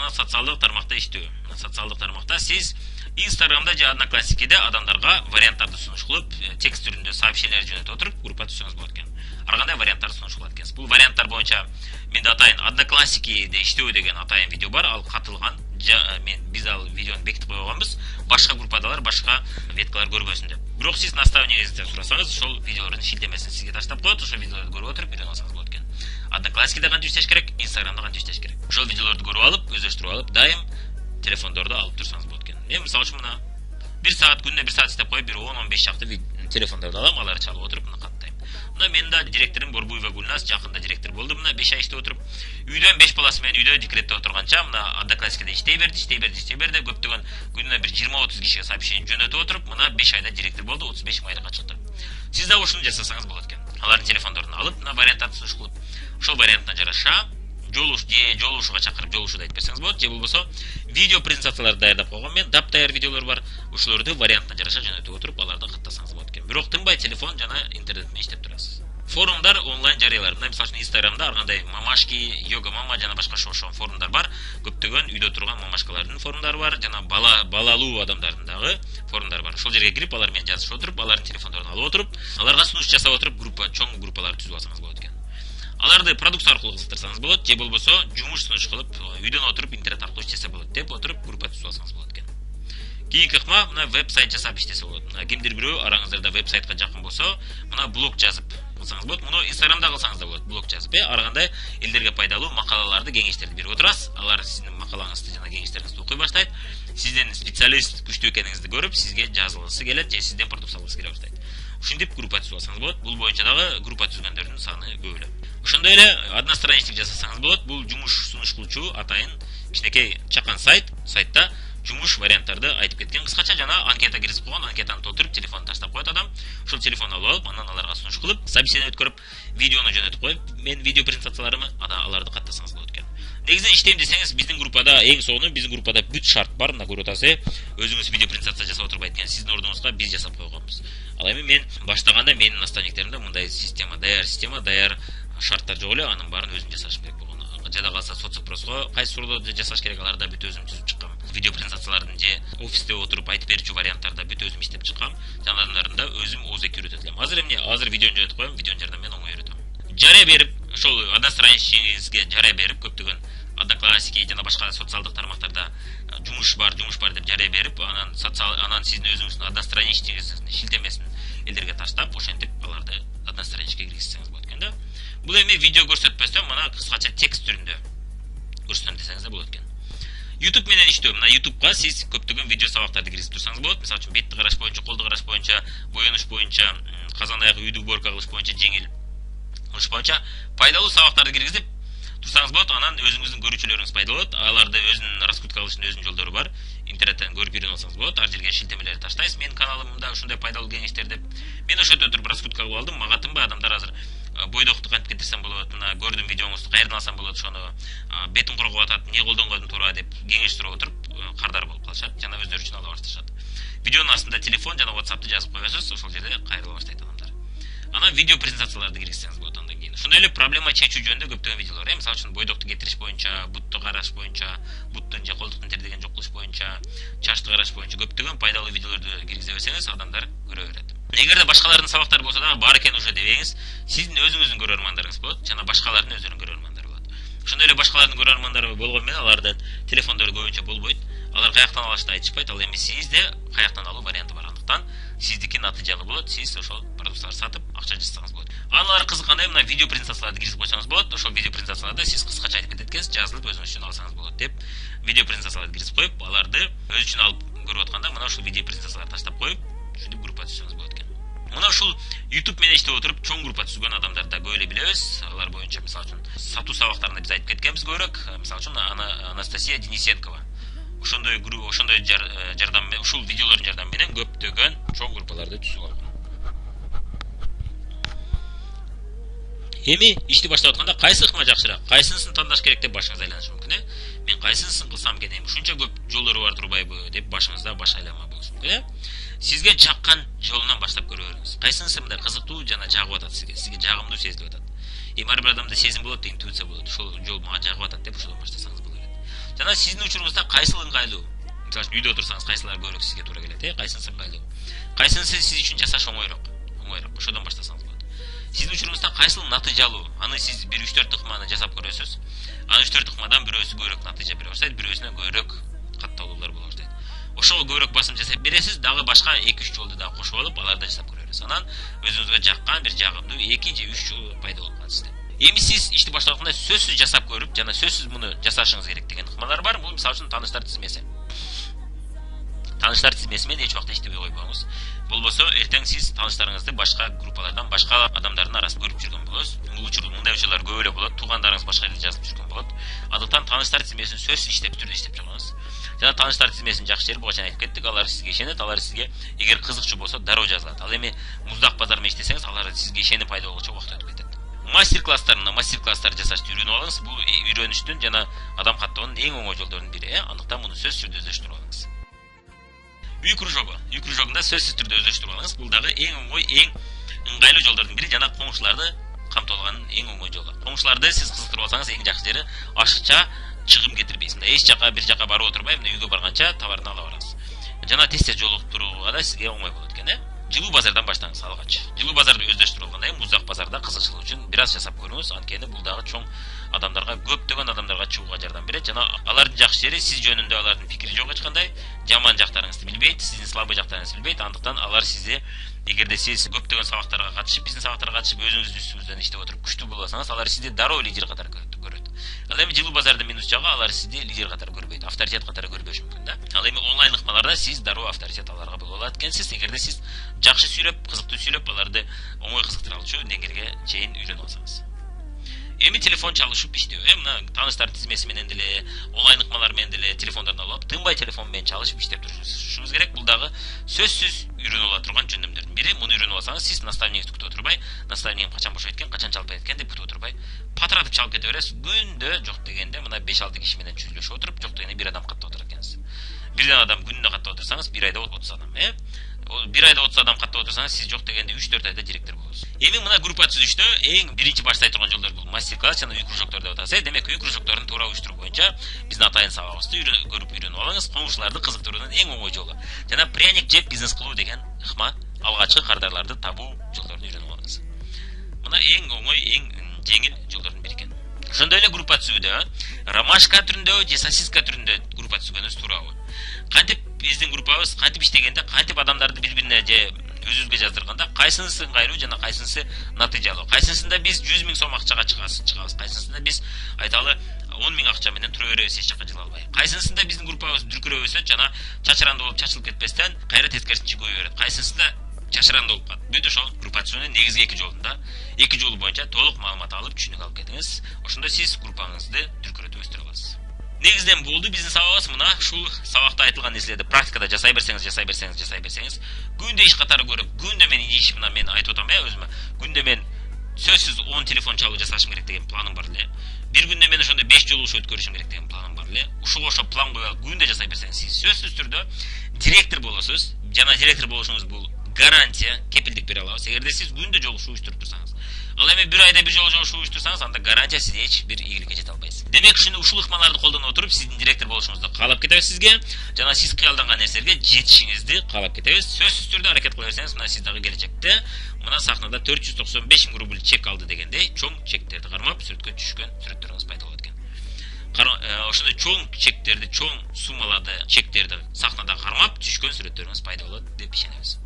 мына социалдык тармакта иштөө. Социалдык тармакта сиз Instagram'da же Одноклассникиде адамдарга варианттарды сунуш кылып, текст түрүндө сообщениялар жөнөтүп отуруп, группа түзсөңүз болот экен. Ар кандай варианттарды сунуш кылат экенсиз. Бул варианттар боюнча менде атайын Одноклассникиде иштөө деген атайын видео бар, ал катылган. Биз ал видеону бекитип койгонбуз. Башка группадалар, башка веткалар көрбөсүн деп. Бирок сиз наставнениңизди сурасаңыз, ошол видеолордун шилтемесин сизге таштап коет, ошол видеолорду көрүп отуруп үйрөнүп алсаңыз болот экен. Одноклассникиде кантип иштеш керек, Instagram'да кантип иштеш керек. Ошол видеолорду көрүп алып, өздөштүрүп алып, дайым телефондорду алып турсаңыз болот экен. Мен мисалы үчүн мына 1 саат күнүнө 1 саат иштеп коюп, бир 10-15 шакты телефондорду алам, аларды чалып отуруп, мына каттайм. Мына менин да директорум Борбуева Гүлназ жакында директор болду. Мына 5 ай иштеп отуруп, үйдөн 5 баласы менен үйдө декретте отурганча, мына Одноклассникиде иштей берди, көптөгөн күнүнө бир 20-30 кишиге сообщение жөнөтүп отуруп, мына 5 айда директор болду, 35 миң айлыкка чыкты. Сиз да ушуну жасасаңыз болот экен. Алардын телефондорун алып, мына варианттарды сунуш кылып, ошол вариантына жараша жолугушууга чакырып жолугушууда айтып берсеңиз болот, же болбосо видео презентацияларды даярдап койгон мен, даяр видеолор бар. Ошолорду вариантына жараша жөнөтүп отуруп, аларды каттасаңыз болот экен. Бирок тынбай телефон жана интернет менен иштеп турасыз. Форумдар, онлайн жарыялар. Мына мисалы үчүн Instagram'да ар кандай мамашки, йога мама жана башка ошол форумдар бар. Көптөгөн үйдө турган мамашкалардын форумдары бар, жана балалуу адамдардын дагы форумдары бар. Ошол жерге кирип, алар менен жазышып отуруп, алардын телефондорун алып отуруп, аларга сунуш жасап отуруп, чоң группаларды түзүп алсаңыз болот экен. Аларды продукция аркылуу кызыктырсаңыз болот, же болбосо жумуш сунуш кылып, үйдөн отуруп интернет аркылуу иштесе болот деп отуруп, группа түзүп алсаңыз болот экен. Кийинки ыкма, мына веб-сайт жасап иштесе болот. Мына кимдир бирөө араңыздарда веб-сайтка жакын болсо, мына блог жазып кылсаңыз болот. Муну Instagram'да кылсаңыз да болот, блог жазып, ар кандай элдерге пайдалуу макалаларды, кеңештерди берип отурасыз. Алар сиздин макалаңызды жана кеңештериңизди окуй баштайт. Сизден специалист күчтүү экениңизди көрүп, сизге жазылгысы келет же сизден продукция алгысы келе баштайт. Ушинтип группа түзүп алсаңыз болот. Бул боюнча дагы группа түзгөндөрдүн саны көп эле. Ошондой эле одностраничник жасасаңыз болот. Бул жумуш сунуш кылуучу атайын кичинекей чакан сайтта жумуш варианттарды айтып кеткен кыскача, жана анкета киргизип койгон, анкетаны толтуруп, телефонун таштап коет адам. Ошол телефонду алып, анан аларга сунуш кылып, собеседование өткөрүп, видеону жөнөтүп коюп, мен видео презентацияларымы аларды каттасаңыз болот экен. Негизинен иштейм десеңиз, биздин группада эң сонун, биздин группада бүт шарт бар. Мына көрүп атасыз, өзүңүз видео презентация жасап отурбайт экен, сиздин ордуңузга биз жасап койгонбуз. Ал эми мен баштаганда менин наставниктеримде мындай даяр шарттар жок эле, анын баарын өзүм жасашым керек болгон. Жада калса соцопроско кайсы суроолорду жасаш керек, аларда бүт өзүм түзүп чыккам. Видео презентациялардын же офисте отуруп айтып берүүчү варианттарда бүт өзүм иштеп чыккам. Жанарында өзүм ооз эки үйрөтөт элем. Азыр видеону жөнөтүп коем, видеонун жардамы менен оңой үйрөтөм. Жарыя берип, ошол одностраничнигизге жарыя берип, көптөгөн Одноклассники жана башка социалдык тармактарда жумуш бар деп жарыя берип, анан сиздин өзүңүздүн одностраничнигиңиздин шилтемесин элдерге таштап, ошентип аларды одностраничке киргизсеңиз болот экен да. Бул эми видео көрсөтпөстөн мына кыскача текст түрүндө көрсөтөм десеңиз да болот экен. YouTube менен иштөө. Мына YouTubeга сиз көптөгөн видео сабактарды киргизип турсаңыз болот. Мисалы үчүн бетти караш боюнча, колду караш боюнча, боенуш боюнча, казан аяк үйдү уборка кылыш боюнча, жеңил кылыш боюнча пайдалуу сабактарды киргизип турсаңыз болот. Анан өзүңүздүн көрүүчүлөрүңүз пайда болот. Аларды өзүнүн раскрутка кылыштын өзүнүн жолдору бар. Интернеттен көрүп үйрөнүп алсаңыз болот. Ар жерге шилтемелерди таштайсыз. Менин каналымда ушундай пайдалуу кеңештер деп. Мен ошентип өтүп раскрутка кылып алдым. Мага тынбай адамдар азыр бойдокту кантип кетирсем болот, мына көрдүм видеоңузду каерден алсам болот, ошону бетим кургап атат, эмне колдонгондум туура деп кеңеш сурап отуруп, кардар болуп калышат жана өздөрү үчүн ала башташат. Видеонун астында телефон жана WhatsApp'ты жазып коесуз, ошол жерде кайрыла баштайт адамдар. Анан видео презентацияларды киргизсеңиз болот андан кийин. Ошондой эле проблема чечүү жөнүндө көптөгөн видеолор, мисалы үчүн бойдокту кетириш боюнча, бутту караш боюнча, буттун же колдуктун тердеген жок кылыш боюнча, чачты караш боюнча көптөгөн пайдалуу видеолорду киргизе берсеңиз, адамдар көрө берет. Эгерде башкалардын сабактары болсо дагы бар экен уже дебеңиз, сиздин өзүңүздүн көрөрмандарыңыз болот жана башкалардын өзүнүн көрөрмандары болот. Ошондой эле башкалардын көрөрмандары болгону менен алардын телефондору көбүнчө болбойт. Алар каяктан алышты айтышпайт. Ал эми сизде каяктан алуу варианты бар. Андыктан сиздики натыйжалуу болот. Сиз ошол продукцияларды сатып акча жасасаңыз болот. Аналар кызыккандай мына видео презентацияларды киргизип койсоңуз болот. Ошол видео презентацияларда сиз кыскача айтып кетет экенсиз, жазылып өзүңүз үчүн алсаңыз болот деп видео презентацияларды киргизип коюп, аларды өз үчүн алып көрүп атканда мына ушул видео презентацияларды таштап коюп, ушинтип группа түзсөңүз болот экен. Мына ушул YouTube менен иштеп отуруп, чоң группа түзгөн адамдарды да көп эле билебиз. Алар боюнча мисалы үчүн сатуу сабактарында биз айтып кеткенбиз көбүрөөк. Мисалы үчүн Анастасия Денисенкова. Ошондой жардам менен, ушул видеолордун жардамы менен көптөгөн чоң группаларды түзүп алган. Эми ишти баштап атканда кайсы ыкма жакшыраак, кайсынысын тандаш керек деп башыңыз айланышы мүмкүн, Мен кайсынысын кылсам экен, ушунча көп жолдору бар турбайбы деп башыңызда баш айлама болушу мүмкүн, Сизге жаккан жолунан баштап көрө бериңиз. Кайсынысы мындай кызыктуу жана жагып атат сизге жагымдуу сезилип атат. Ар бир адамда сезим болот, интуиция болот. Ошол жол мага жагып атат деп ошодон баштасаңыз болот. жана сиздин учуруңузда кайсыл ыңгайлуу? Мисалы үйдө отурсаңыз кайсылар көбүрөөк сизге туура келет, кайсынысы ыңгайлуу? Кайсынысы сиз үчүн жасаш оңойрок? Ошодон баштасаңыз болот. Сиздин учуруңузда кайсыл натыйжалуу? Аны сиз бир 3-4 ыкманы жасап көрөсүз. Аны 3-4 ыкмадан бирөөсү көбүрөөк натыйжа бере баштайт, бирөөсүнө көбүрөөк катталуулар боло баштайт. Ошого көбүрөөк басым жасап бересиз, дагы башка 2-3 жолду дагы кошуп алып, аларды жасап көрөсүз. Анан өзүңүзгө жаккан бир жагымдуу 2 же 3 жол пайда болуп калат сизде. Эми сиз ишти баштаганда сөзсүз жасап көрүп, жана сөзсүз муну жасашыңыз керек деген ыкмалар бар. Бул мисалы үчүн тааныштар тизмеси. Тааныштар тизмеси менен эч убакта иштебей койбоңуз. Болбосо эртең сиз тааныштарыңызды башка группалардан, башка адамдардын арасында көрүп жүргөн болосуз. Мындай учурлар көп эле болот. Туугандарыңыз башка жерде жазып жүргөн болот. Андыктан тааныштар тизмесин сөзсүз түрдө иштеп чыгыңыз. Жана тааныштар тизмесинин жакшы жери буга чейин айтып кеттик, алар сизге ишенет, алар сизге эгер кызыкчуу болсо дароо жазылат. Ал эми муздак базар менен иштесеңиз, алар сизге ишенип пайда болгучу убакыт өтүп кетет. Мастер-класстар жасаш үйрөнүп алыңыз. Бул үйрөнүштүн жана адам каттоонун эң оңой жолдорунун бири. Андыктан муну сөзсүз түрдө өздөштүрүп алыңыз. Үй кружогунда сөзсүз түрдө өздөштүрүп алыңыз. Бул дагы эң оңой, эң ыңгайлуу жолдордун бири жана коңшуларды камтылганын эң оңой жолу. Коңшуларды сиз кызыктырып алсаңыз эң жакшы жери ашыкча чыгым кетирбейсиз. Эч жака бир жака барып отурбай, мына үйгө барганча товарын ала барасыз. Жана тез жолуктурууга да сизге оңой болот экен, Жылуу базардан баштаңыз алгач. Жылуу базарды өздөштүрүп алганда муздак базарда кызыкчылык үчүн бир аз жасап көрүңүз. Анткени бул дагы чоң адамдарга, көптөгөн адамдарга чыгууга жардам берет. Жана алардын жакшы жери сиз жөнүндө алардын пикири жок эч кандай. Жаман жактарыңызды билбейт, сиздин слабый жактарыңызды билбейт. Андыктан алар сизди эгерде сиз көптөгөн сабактарга катышып, биздин сабактарга катышып өзүңүздүн үстүңүздөн иштеп отуруп күчтүү болсоңуз, алар сизди дароо лидер катары көрөт. Ал эми жылуу базардын минус жагы, алар сизди лидер катары көрбөйт, авторитет катары көрбөшү мүмкүн да. Ал эми онлайн ыкмаларда сиз дароо авторитет аларга боло алат экенсиз, эгерде сиз жакшы сүйлөп, кызыктуу сүйлөп, аларды оңой кызыктыра алчу деңгээлге чейин үйрөнүп алсаңыз. Эми телефон чалышып иштөө. Мына тааныштар тизмеси менен деле, онлайн ыкмалар менен деле телефондордон алып, тынбай телефон менен чалышып иштеп турушуңуз керек. Бул дагы сөзсүз үйрөнүп ала турган жөндөмдөрдүн бири. Муну үйрөнүп алсаңыз, сиз наставниктти күтүп отурбай, наставнигим качан бошойт экен, качан чалып кетет экен деп күтүп отурбай, патыратып чалып кете бересиз. Күндө жок дегенде мына 5-6 киши менен чүйлөшүп отуруп, жок дегенде бир адам каттап отурат экенсиз. Бирден адам күнүнө каттап отурсаңыз, бир айда 30 адам, бир айда 30 адам каттап отурсаңыз, сиз жок дегенде 3-4 айда директор болосуз. Эми мына группа түзүштө эң биринчи баштай турган жолдор бул мастер-класс жана үй кружоктор деп атасыз. Демек үй кружокторун туура уюштуруу боюнча биздин атайын сабагыбызды көрүп үйрөнүп алыңыз. Коңшуларды кызыктыруунун эң оңой жолу. Жана пряник жеп бизнес кылуу деген ыкма, алгачкы кардарларды табуу жолдорун үйрөнүп алыңыз. Мына эң оңой, эң жеңил жолдордун бири экен. Ошондой эле группа түзүүдө ромашка түрүндө же сосиска түрүндө группа түзгөнүңүз туурабы? Кантип биздин группабыз кантип иштегенде, кантип адамдарды бири-бирине же өзүбүзгө жаздырганда кайсынысы ыңгайлуу жана кайсынысы натыйжалуу? Кайсынысында биз 100 000 сом акчага чыгабыз, кайсынысында биз айталы 10 000 акча менен тура беребиз, эч жака жыла албай. Кайсынысында биздин группабыз дүркүрөп өсөт жана чачырандуу болуп чачылып кетпестен кайра тескерисинче көбөйө берет. Кайсынысында чачырандуу болуп калат. Бүт ошол группа түзүүнүн негизги 2 жолунда 2 жолу боюнча толук маалымат алып, түшүнүк алып кетиңиз. Ошондо сиз группаңызды дүркүрөтүп өстүрө аласыз. Негизден болду биздин сабагыбыз. Мына ушул сабакта айтылган нерселерди практикада жасай берсеңиз, күндө иш катары көрүп, күндө мен иш мына мен айтып атам өзүмө. Күндө мен сөзсүз 10 телефон чалуу жасашым керек деген планым бар эле. Бир күндө мен ошондой 5 жолу өткөрүшүм керек деген планым бар эле. Ушуга ошо план коюп алып, күндө жасай берсеңиз, сиз сөзсүз түрдө директор болосуз. Жана директор болушуңуз бул гарантия, кепилдик бере алабыз. Эгерде сиз күндө жолугушуу уюштуруп турсаңыз. Ал эми бир айда бир жолу жолугушуу уюштурсаңыз, анда гарантия сиз эч бир ийгиликке жете албайсыз. Демек ушул ыкмаларды колдоно отуруп, сиздин директор болушуңузду каалап кетебиз сизге, жана сиз кыялданган нерселерге жетишиңизди каалап кетебиз. Сөзсүз түрдө аракет кыла берсеңиз, мына сиз дагы келечекте мына сахнада 495 000 рубль чек алды дегендей чоң чектерди кармап сүрөткө түшкөн сүрөттөрүңүз пайда болот экен. Ошондой чоң чектерди, чоң суммаларды чектерди сахнада кармап түшкөн сүрөттөрүңүз пайда болот деп ишенебиз.